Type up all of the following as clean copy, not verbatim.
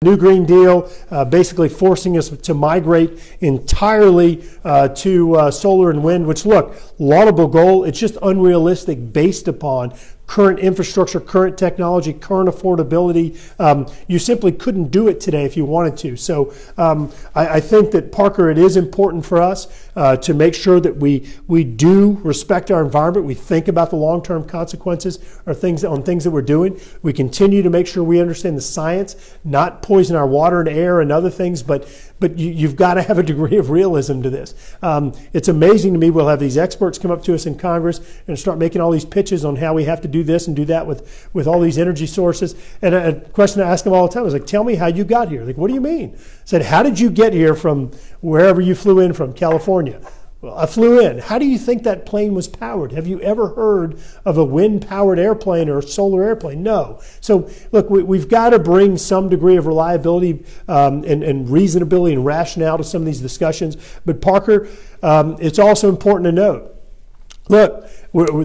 New Green Deal basically forcing us to migrate entirely to solar and wind, which, look, laudable goal. It's just unrealistic based upon current infrastructure, current technology, current affordability. You simply couldn't do it today if you wanted to. So I think that, Parker, it is important for us to make sure that we do respect our environment. We think about the long-term consequences or things that we're doing. We continue to make sure we understand the science, not poison our water and air and other things, but you've got to have a degree of realism to this. It's amazing to me. We'll have these experts come up to us in Congress and start making all these pitches on how we have to do this and do that with all these energy sources. And a question I ask them all the time is like, tell me how you got here. Like, what do you mean? I said, how did you get here from wherever you flew in from, California? Well, I flew in. How do you think that plane was powered? Have you ever heard of a wind-powered airplane or a solar airplane? No. So, look, we've got to bring some degree of reliability and reasonability and rationale to some of these discussions. But, Parker, it's also important to note, look,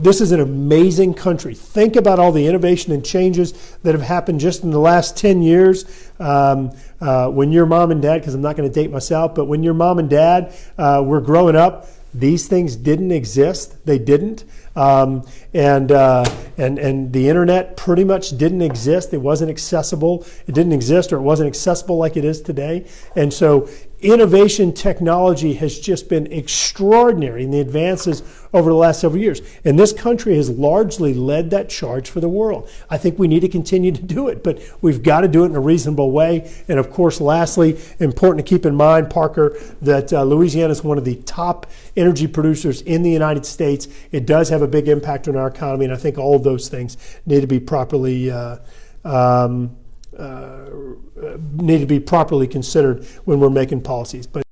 this is an amazing country. Think about all the innovation and changes that have happened just in the last 10 years. When your mom and dad, because I'm not going to date myself, but when your mom and dad were growing up, these things didn't exist. They didn't. And the internet pretty much didn't exist. It wasn't accessible. It didn't exist, or it wasn't accessible like it is today. And so innovation technology has just been extraordinary in the advances over the last several years. And this country has largely led that charge for the world. I think we need to continue to do it, but we've got to do it in a reasonable way. And of course, lastly, important to keep in mind, Parker, that Louisiana is one of the top energy producers in the United States. It does have a big impact on our economy, and I think all of those things need to be properly considered when we're making policies. But